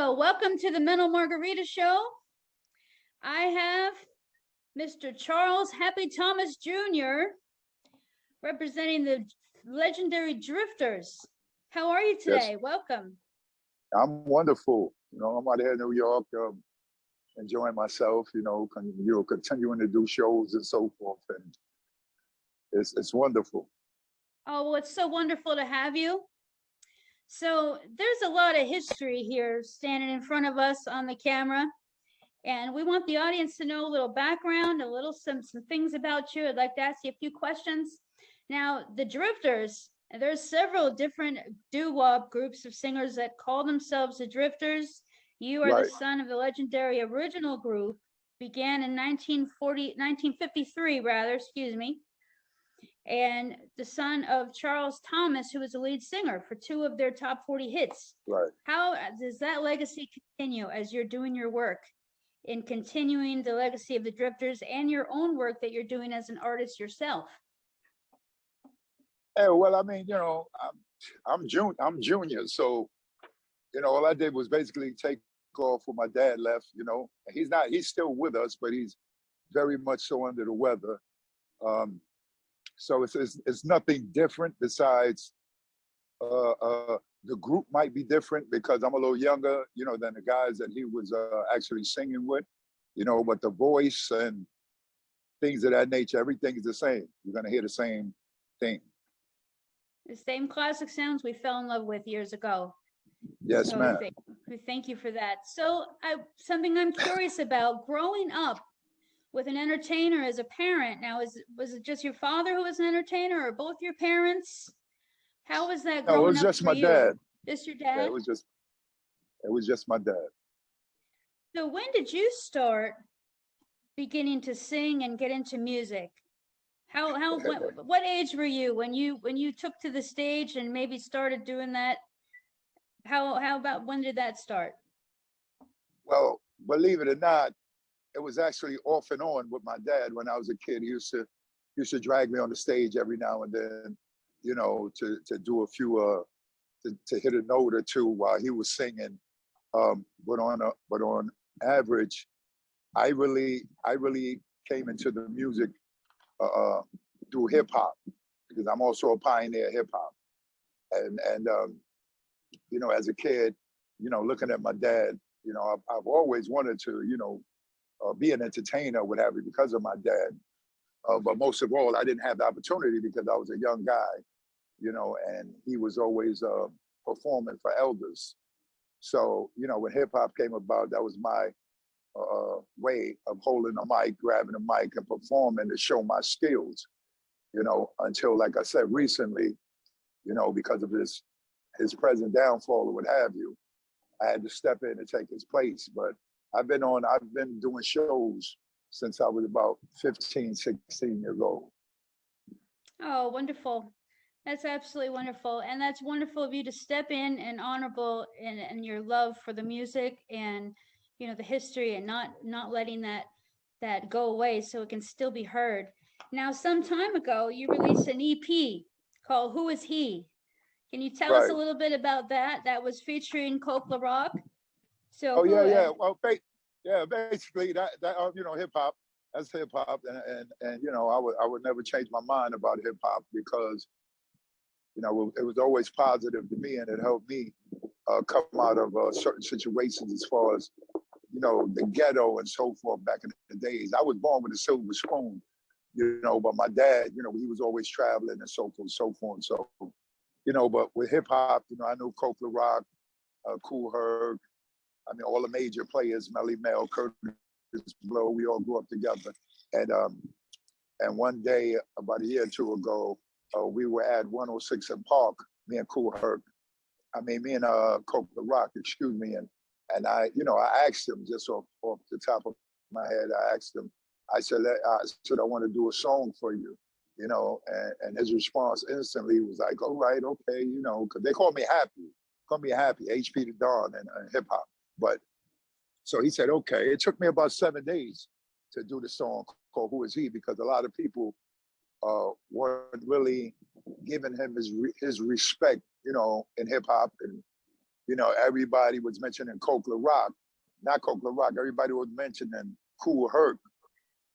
Well, welcome to the Mental Margarita Show. I have Mr. Charles Happy Thomas Jr. representing the legendary Drifters. How are you today? Yes. Welcome. I'm wonderful. I'm out here in New York, enjoying myself. Continuing to do shows and so forth, and it's wonderful. Oh, well, it's so wonderful to have you. So there's a lot of history here standing in front of us on the camera, and we want the audience to know a little background, some things about you. I'd like to ask you a few questions. Now, the Drifters, there's several different doo-wop groups of singers that call themselves the Drifters. You are Right. the son of the legendary original group, began in 1953, and the son of Charles Thomas, who was the lead singer for two of their top 40 hits. Right. How does that legacy continue as you're doing your work in continuing the legacy of the Drifters and your own work that you're doing as an artist yourself? Yeah, well, I mean, I'm junior, so all I did was basically take off when my dad left. He's still with us, but he's very much so under the weather. So it's nothing different besides the group might be different because I'm a little younger, than the guys that he was actually singing with, but the voice and things of that nature, everything is the same. You're gonna hear the same thing. The same classic sounds we fell in love with years ago. Yes, so ma'am. Thank you for that. So something I'm curious about, growing up with an entertainer as a parent. Now, was it just your father who was an entertainer, or both your parents? How was that growing up? No, it was just for my you? dad. Just your dad? Yeah, it was just my dad. So when did you start beginning to sing and get into music? What age were you when you took to the stage and maybe started doing that? How about when did that start? Well, believe it or not, it was actually off and on with my dad when I was a kid. He used to drag me on the stage every now and then, to do a few to hit a note or two while he was singing. But on average, I really came into the music through hip hop, because I'm also a pioneer hip hop, and as a kid, looking at my dad, I've always wanted to, be an entertainer, what have you, because of my dad. But most of all, I didn't have the opportunity because I was a young guy, and he was always performing for elders. So, when hip hop came about, that was my way of holding a mic, grabbing a mic and performing to show my skills, until, like I said, recently, because of his present downfall or what have you, I had to step in and take his place. But I've been doing shows since I was about 15, 16 years old. Oh, wonderful. That's absolutely wonderful. And that's wonderful of you to step in and honorable in your love for the music and, the history, and not letting that go away so it can still be heard. Now, some time ago, you released an EP called Who Is He? Can you tell us a little bit about that? That was featuring Coke La Rock. So yeah. Well, basically that hip hop. That's hip hop, and I would never change my mind about hip hop because it was always positive to me, and it helped me come out of certain situations as far as the ghetto and so forth back in the days. I was born with a silver spoon, but my dad, he was always traveling and so forth. So, but with hip hop, I knew Coke La Rock, Kool Herc, I mean, all the major players, Melly Mel, Curtis Blow, we all grew up together. And one day, about a year or two ago, we were at 106 in Park, me and Kool Herc. Me and Coke La Rock, excuse me. And I asked him just off the top of my head, I said, I want to do a song for you, and his response instantly was like, all right, okay, because they call me Happy, HP the Don and hip hop. But so he said, okay. It took me about 7 days to do the song called Who Is He? Because a lot of people weren't really giving him his respect, in hip hop. And you know, everybody was mentioning Coke Rock, not Coke Rock. Everybody was mentioning Kool Herc.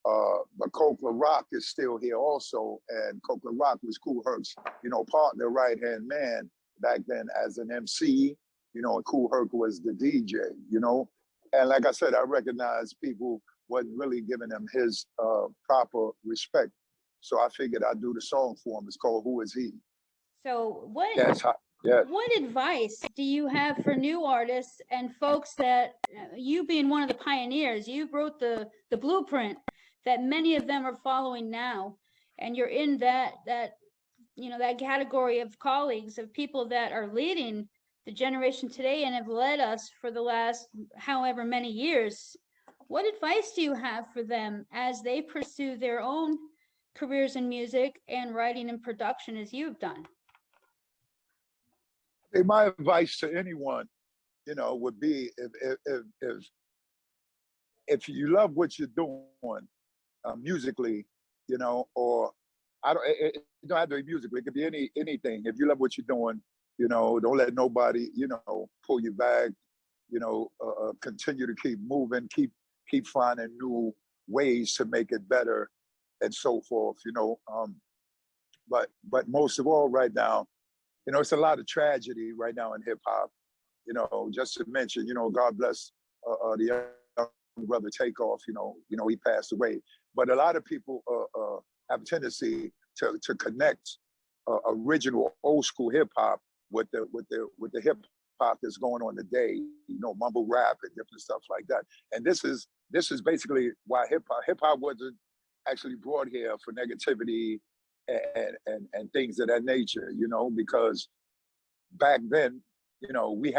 But Coke Rock is still here also, and Coke Rock was Kool Herc's, you know, partner, right-hand man back then as an MC, you know, and Kool Herc was the DJ, you know. And like I said, I recognize people wasn't really giving him his proper respect. So I figured I'd do the song for him. It's called Who Is He? So what Yeah. what advice do you have for new artists and folks that you being one of the pioneers, you wrote the blueprint that many of them are following now, and you're in that you know, that category of colleagues, of people that are leading the generation today and have led us for the last however many years. What advice do you have for them as they pursue their own careers in music and writing and production as you've done? Hey, my advice to anyone, you know, would be if you love what you're doing musically, you know, or it don't have to be musically. It could be anything. If you love what you're doing, you know, don't let nobody, you know, pull you back. You know, continue to keep moving, keep finding new ways to make it better, and so forth. You know, but most of all, right now, you know, it's a lot of tragedy right now in hip hop. You know, just to mention, you know, God bless the young brother Takeoff. You know, he passed away. But a lot of people have a tendency to connect original old school hip hop with the hip hop that's going on today. You know, mumble rap and different stuff like that. And this is basically why hip hop wasn't actually brought here for negativity and things of that nature. You know, because back then, you know, we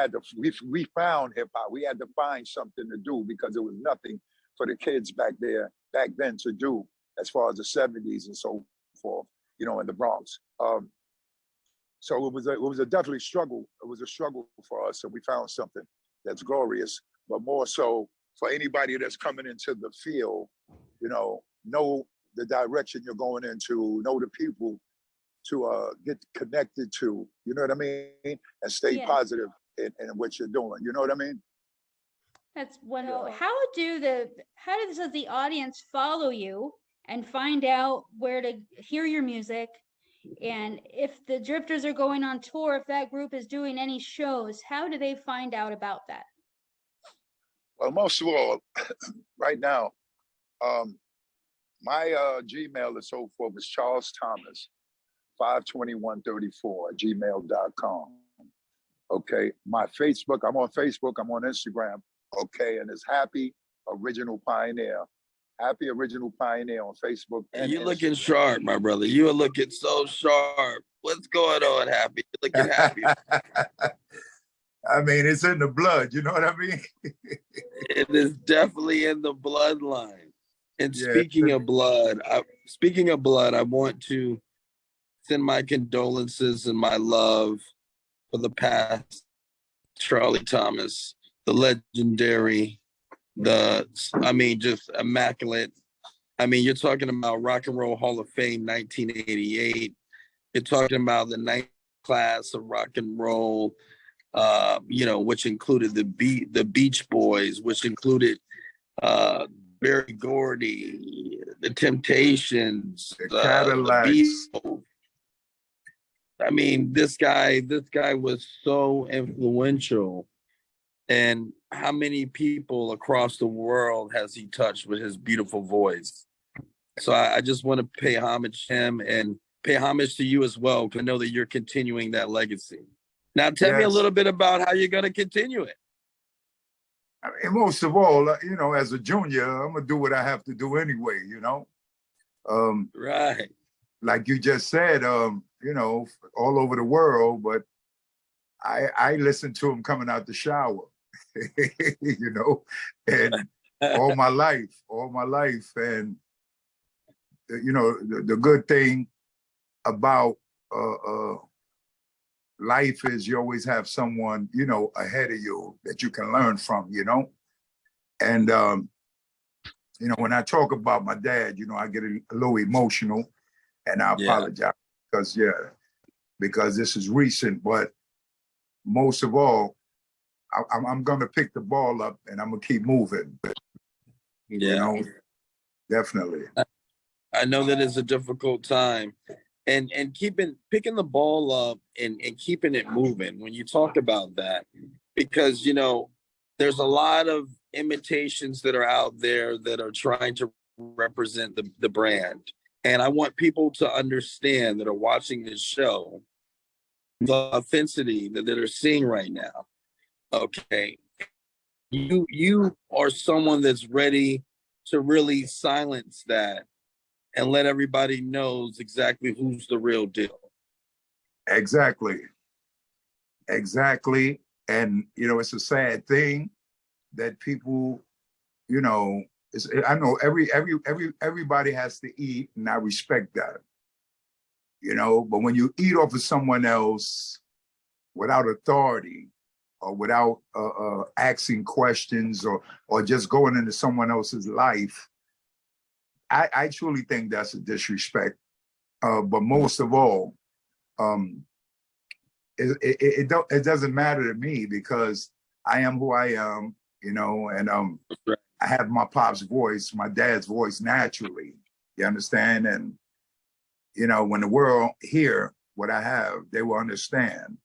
found hip hop. We had to find something to do because there was nothing for the kids back then to do as far as the 70s and so forth, you know, in the Bronx. So it was a definitely struggle. It was a struggle for us, and we found something that's glorious. But more so for anybody that's coming into the field, you know the direction you're going into, know the people to get connected to, you know what I mean, and stay positive in what you're doing. You know what I mean? That's wonderful. How does the audience follow you and find out where to hear your music? And if the Drifters are going on tour, if that group is doing any shows, how do they find out about that? Well, most of all, right now, my Gmail and so forth is Charles Thomas 52134 at gmail.com. Okay, my Facebook, I'm on Facebook, I'm on Instagram. Okay, and it's Happy Original Pioneer. Happy Original Pioneer on Facebook. And you're looking sharp, my brother. You are looking so sharp. What's going on, Happy? You're looking happy. I mean, it's in the blood. You know what I mean? It is definitely in the bloodline. And speaking of blood, I want to send my condolences and my love for the past Charlie Thomas, the legendary, just immaculate. I mean, you're talking about Rock and Roll Hall of Fame, 1988. You're talking about the ninth class of rock and roll, which included the Beach Boys, which included Berry Gordy, the Temptations, the Cadillacs. I mean, this guy was so influential. And how many people across the world has he touched with his beautiful voice? So I just want to pay homage to him and pay homage to you as well, because I know that you're continuing that legacy. Now, tell me a little bit about how you're going to continue it. I mean, most of all, as a junior, I'm going to do what I have to do anyway, Right. Like you just said, all over the world, but I listen to him coming out the shower, and all my life. And, the good thing about life is you always have someone, ahead of you that you can learn from, And, when I talk about my dad, I get a little emotional, and I apologize because this is recent, but most of all, I'm gonna pick the ball up and I'm gonna keep moving. Yeah. You know, definitely. I know that it's a difficult time. And picking the ball up and keeping it moving when you talk about that, because there's a lot of imitations that are out there that are trying to represent the brand. And I want people to understand that are watching this show the authenticity that they're seeing right now. Okay. You are someone that's ready to really silence that and let everybody knows exactly who's the real deal. Exactly. And it's a sad thing that people, I know everybody has to eat, and I respect that. But when you eat off of someone else without authority or without asking questions or just going into someone else's life, I truly think that's a disrespect. But most of all, it doesn't matter to me because I am who I am, and I have my pop's voice, my dad's voice naturally. You understand? And when the world hear what I have, they will understand.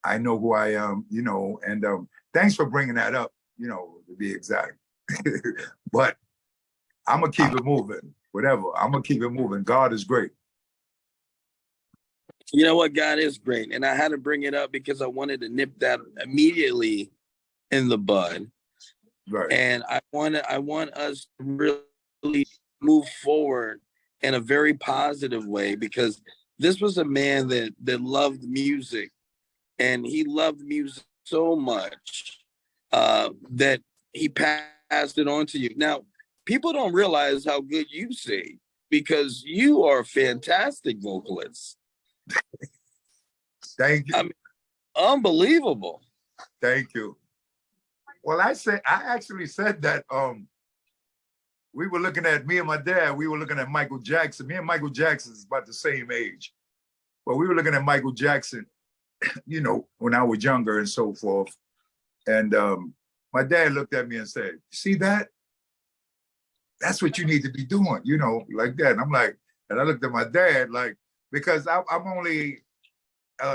I know who I am, and thanks for bringing that up, to be exact. But I'm gonna keep it moving. Whatever, I'm gonna keep it moving. God is great. You know what? God is great. And I had to bring it up because I wanted to nip that immediately in the bud. Right. And I want us to really move forward in a very positive way, because this was a man that loved music, and he loved music so much that he passed it on to you. Now, people don't realize how good you sing, because you are a fantastic vocalist. Thank you. I mean, unbelievable. Thank you. Well, I actually said that we were looking at, me and my dad, we were looking at Michael Jackson. Me and Michael Jackson is about the same age. But we were looking at Michael Jackson, when I was younger and so forth. And my dad looked at me and said, "See that? That's what you need to be doing," like that. And I'm like, and I looked at my dad like, because I'm only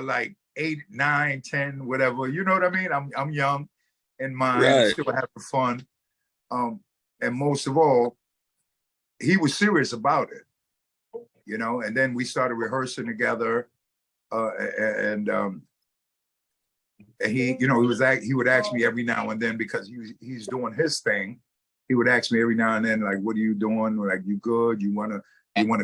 like 8, 9, 10, whatever. You know what I mean? I'm young in mind, Right. still having fun. And most of all, he was serious about it, and then we started rehearsing together. And he, he would ask me every now and then, because he's doing his thing. He would ask me every now and then, like, "What are you doing? Like, you good? You wanna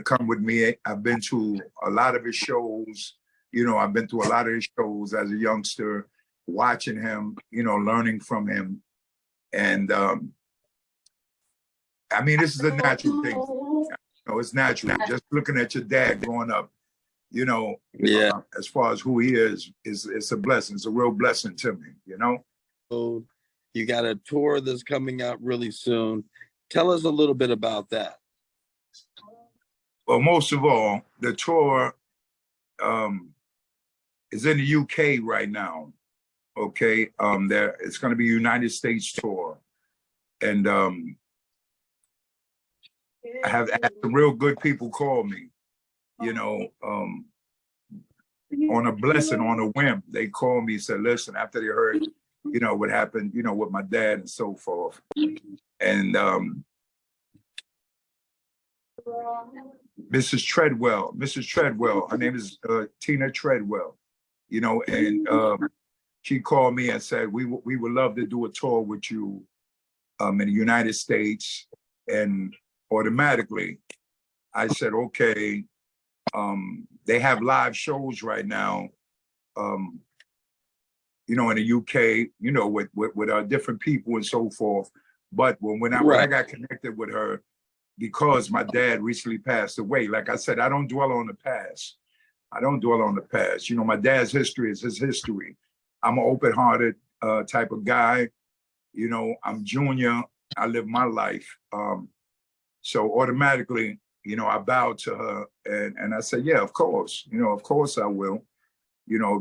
come with me?" I've been to a lot of his shows. I've been to a lot of his shows as a youngster, watching him, learning from him. And I mean, this is a natural thing. It's natural. Just looking at your dad growing up, Yeah. As far as who he is, it's a blessing. It's a real blessing to me, So you got a tour that's coming out really soon. Tell us a little bit about that. Well, most of all, the tour is in the UK right now. Okay, it's going to be a United States tour, and I have had some real good people call me, on a blessing, on a whim. They called me and said, "Listen," after they heard, what happened, with my dad and so forth. And Mrs. Treadwell, her name is Tina Treadwell, and she called me and said, we would love to do a tour with you in the United States. And automatically I said, okay. They have live shows right now, in the UK, with different people and so forth. But when I got connected with her, because my dad recently passed away, like I said, I don't dwell on the past. My dad's history is his history. I'm an open-hearted type of guy. I'm junior. I live my life. So automatically, I bowed to her and I said, yeah, of course. Of course I will,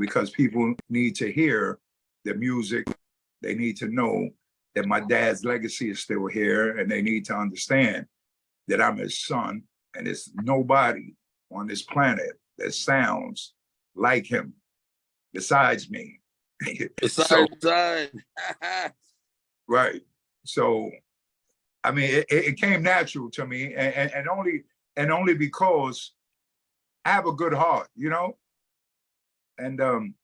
because people need to hear the music They need to know that my dad's legacy is still here, and they need to understand that I'm his son, and there's nobody on this planet that sounds like him besides me. Besides, right. So, I mean, it came natural to me, and only because I have a good heart, you know. And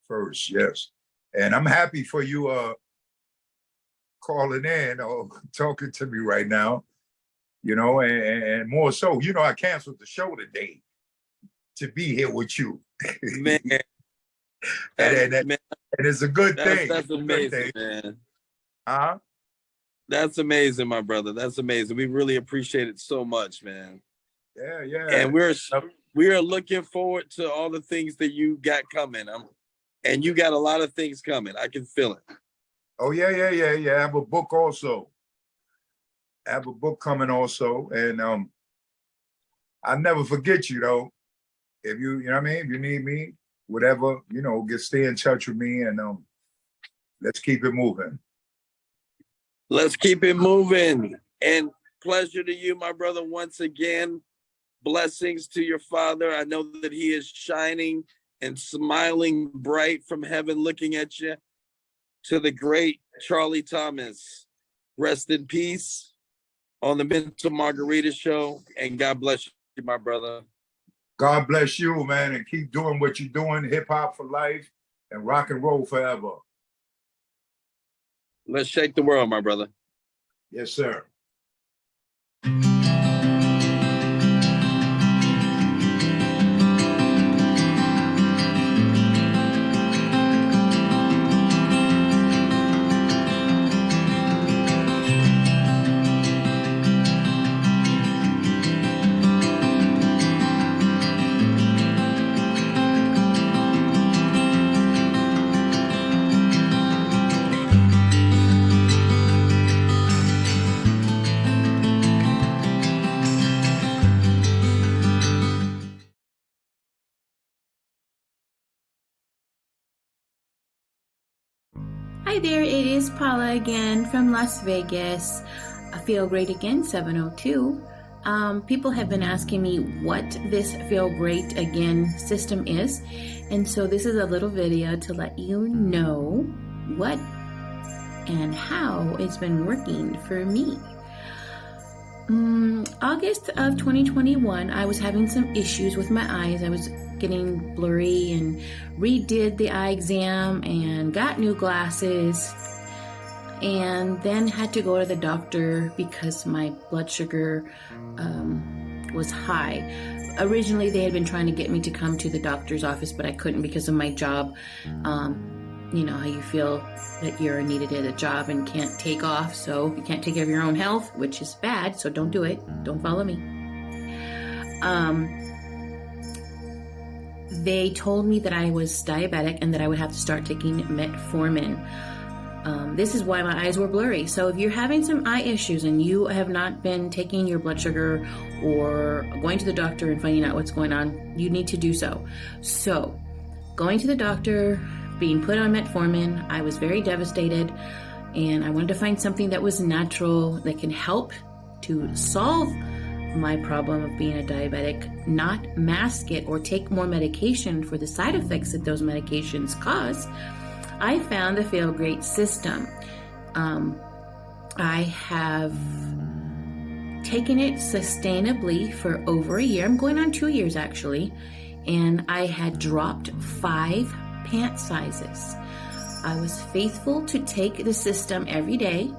first, yes, and I'm happy for you calling in or talking to me right now, you know, and more so, you know, I canceled the show today to be here with you. Man. and it's a good thing. That's amazing, man. Huh? That's amazing, my brother. That's amazing. We really appreciate it so much, man. Yeah. And we are looking forward to all the things that you got coming. And you got a lot of things coming. I can feel it. Oh, yeah. I have a book also. I have a book coming also. And I'll never forget you, though. If you know what I mean? If you need me, whatever, you know, stay in touch with me, and let's keep it moving. Let's keep it moving. And pleasure to you, my brother, once again. Blessings to your father. I know that he is shining and smiling bright from heaven, looking at you. To the great Charlie Thomas, rest in peace on the Mental Margarita Show. And God bless you, my brother. God bless you, man, and keep doing what you're doing. Hip hop for life and rock and roll forever. Let's shake the world, my brother. Yes, sir. Hi there, it is Paula again from Las Vegas. I feel great again, 702. People have been asking me what this Feel Great Again system is, and so this is a little video to let you know what and how it's been working for me. August of 2021, I was having some issues with my eyes. I was getting blurry and redid the eye exam and got new glasses, and then had to go to the doctor because my blood sugar was high. Originally, they had been trying to get me to come to the doctor's office, but I couldn't because of my job. You know how you feel that you're needed at a job and can't take off, so you can't take care of your own health, which is bad, so don't do it. Don't follow me. They told me that I was diabetic and that I would have to start taking metformin. This is why my eyes were blurry. So if you're having some eye issues and you have not been taking your blood sugar or going to the doctor and finding out what's going on, you need to do so. So going to the doctor, being put on metformin, I was very devastated, and I wanted to find something that was natural that can help to solve my problem of being a diabetic, not mask it or take more medication for the side effects that those medications cause. I found the Feel Great system. I have taken it sustainably for over a year. I'm going on 2 years actually, and I had dropped 5 pant sizes. I was faithful to take the system every day.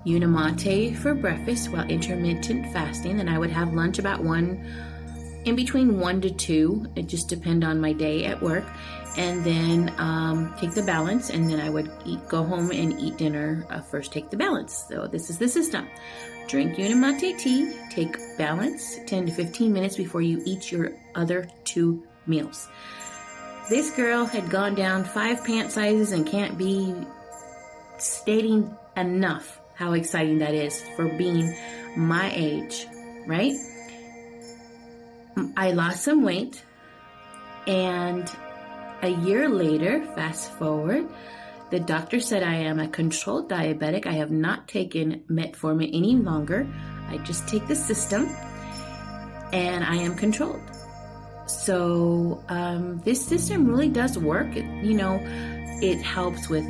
Unimate for breakfast while intermittent fasting, and I would have lunch about in between 1 to 2. It just depended on my day at work, and then take the balance, and then I would go home and eat dinner. First take the balance. So this is the system. Drink Unimate tea, take balance 10 to 15 minutes before you eat your other 2 meals. This girl had gone down 5 pant sizes and can't be stating enough how exciting that is for being my age, right? I lost some weight, and A year later, fast forward, the doctor said I am a controlled diabetic. I have not taken metformin any longer. I just take the system and I am controlled. So this system really does work. It helps with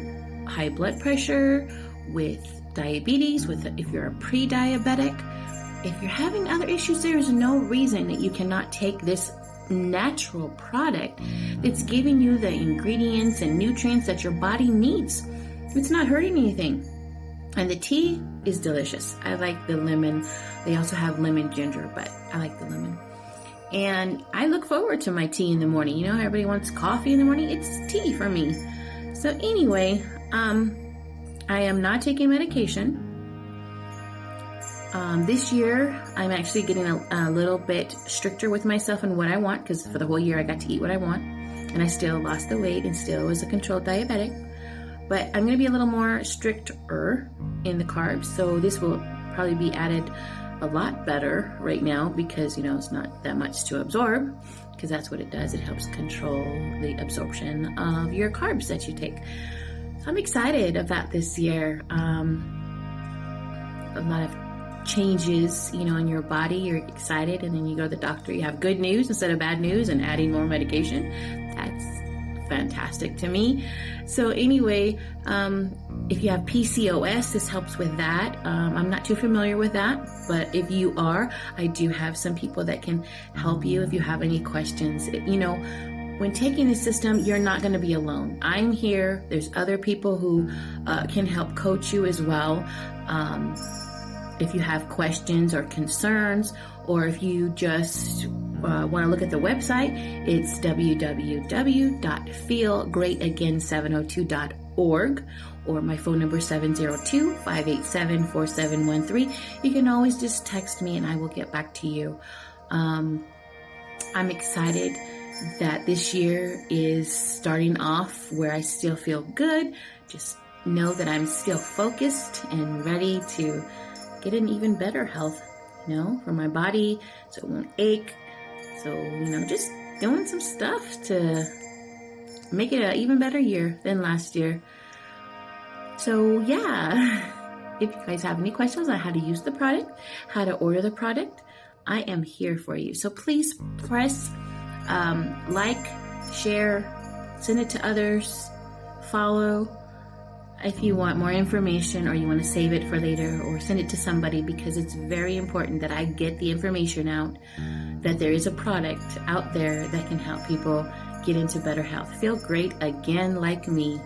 high blood pressure, with diabetes, if you're a pre-diabetic. If you're having other issues, there is no reason that you cannot take this natural product that's giving you the ingredients and nutrients that your body needs. It's not hurting anything. And the tea is delicious. I like the lemon. They also have lemon ginger, but I like the lemon. And I look forward to my tea in the morning. Everybody wants coffee in the morning. It's tea for me. So anyway, I am not taking medication. This year, I'm actually getting a little bit stricter with myself and what I want, because for the whole year I got to eat what I want, and I still lost the weight and still was a controlled diabetic. But I'm going to be a little more stricter in the carbs, so this will probably be added a lot better right now because, it's not that much to absorb, because that's what it does. It helps control the absorption of your carbs that you take. So I'm excited about this year. A lot of changes, in your body. You're excited, and then you go to the doctor, you have good news instead of bad news and adding more medication. That's fantastic to me. So anyway, if you have PCOS, this helps with that. I'm not too familiar with that, but if you are, I do have some people that can help you if you have any questions. When taking the system, you're not going to be alone. I'm here. There's other people who can help coach you as well. If you have questions or concerns, or if you just want to look at the website, it's www.feelgreatagain702.org, or my phone number 702-587-4713. You can always just text me and I will get back to you. I'm excited that this year is starting off where I still feel good. Just know that I'm still focused and ready to get an even better health, for my body, so it won't ache. So, just doing some stuff to make it an even better year than last year. So, yeah, if you guys have any questions on how to use the product, how to order the product, I am here for you. So please press like, share, send it to others, follow. If you want more information or you want to save it for later or send it to somebody, because it's very important that I get the information out that there is a product out there that can help people get into better health. Feel great again like me.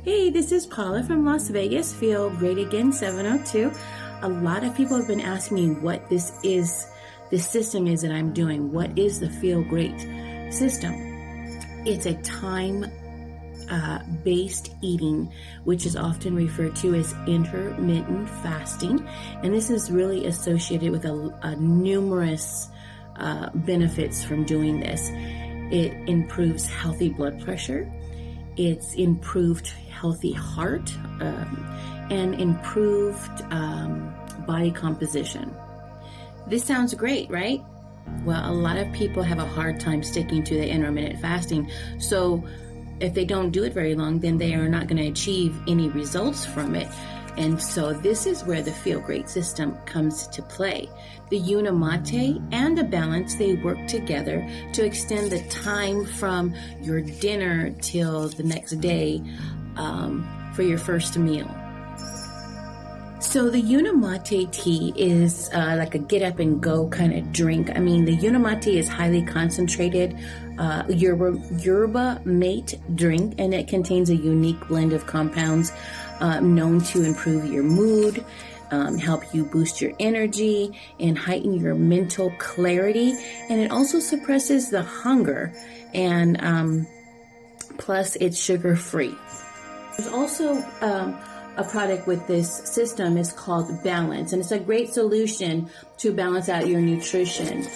Hey, this is Paula from Las Vegas, Feel Great Again 702. A lot of people have been asking me what this system is that I'm doing. What is the Feel Great system? It's a time-based eating, which is often referred to as intermittent fasting. And this is really associated with a numerous benefits from doing this. It improves healthy blood pressure. It's improved healthy heart and improved body composition. This sounds great, right? Well, a lot of people have a hard time sticking to the intermittent fasting. So if they don't do it very long, then they are not going to achieve any results from it. And so this is where the Feel Great system comes to play. The Unimate and the Balance, they work together to extend the time from your dinner till the next day for your first meal. So the Unimate tea is like a get up and go kind of drink. I mean, the Unimate is highly concentrated yerba mate drink, and it contains a unique blend of compounds known to improve your mood, help you boost your energy, and heighten your mental clarity. And it also suppresses the hunger, and plus it's sugar-free. There's also a product with this system is called Balance, and it's a great solution to balance out your nutrition.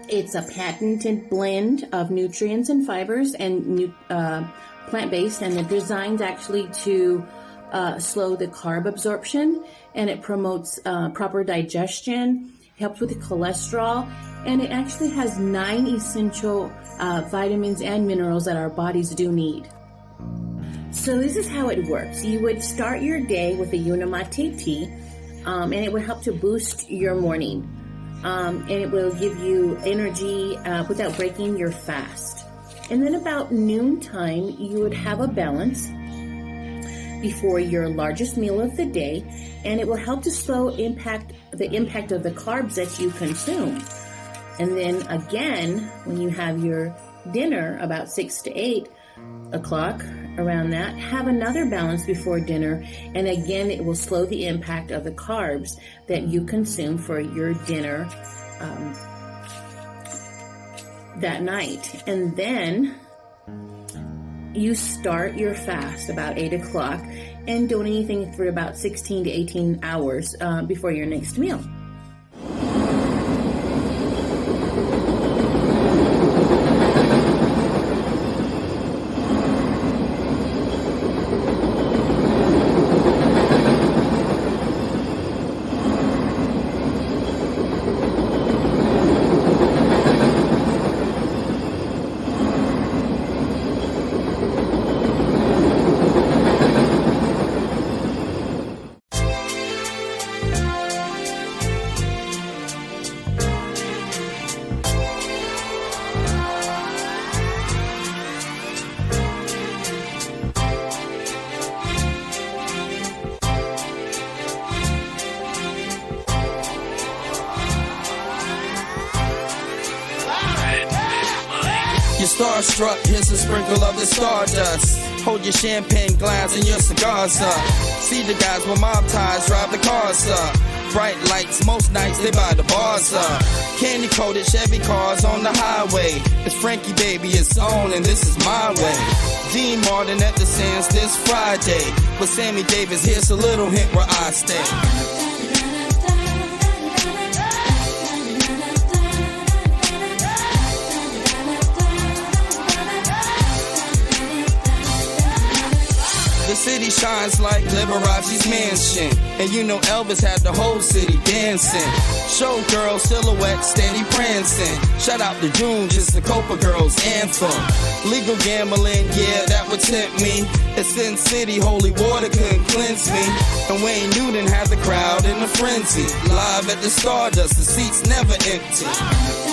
It's a patented blend of nutrients and fibers and plant-based, and it's designed actually to slow the carb absorption, and it promotes proper digestion, helps with the cholesterol, and it actually has 9 essential vitamins and minerals that our bodies do need. So this is how it works. You would start your day with a Unamate tea, and it would help to boost your morning. And it will give you energy without breaking your fast. And then about noontime, you would have a balance before your largest meal of the day, and it will help to slow the impact of the carbs that you consume. And then again, when you have your dinner about 6 to 8 o'clock, around that, have another balance before dinner, and again it will slow the impact of the carbs that you consume for your dinner that night. And then you start your fast about 8 o'clock and don't eat anything for about 16 to 18 hours before your next meal. You're starstruck, here's a sprinkle of the stardust. Hold your champagne glass and your cigars up. See the guys with mob ties drive the cars up. Bright lights, most nights they buy the bars up. Candy coated Chevy cars on the highway. It's Frankie baby, it's on and this is my way. Dean Martin at the Sands this Friday. With Sammy Davis, here's a little hint where I stay. The city shines like Liberace's mansion, and you know Elvis had the whole city dancing. Showgirl silhouette steady prancing. Shout out to June, just the Copa Girls anthem. Legal gambling, yeah, that would tempt me. It's Sin City, holy water couldn't cleanse me. And Wayne Newton had the crowd in a frenzy. Live at the Stardust, the seats never empty.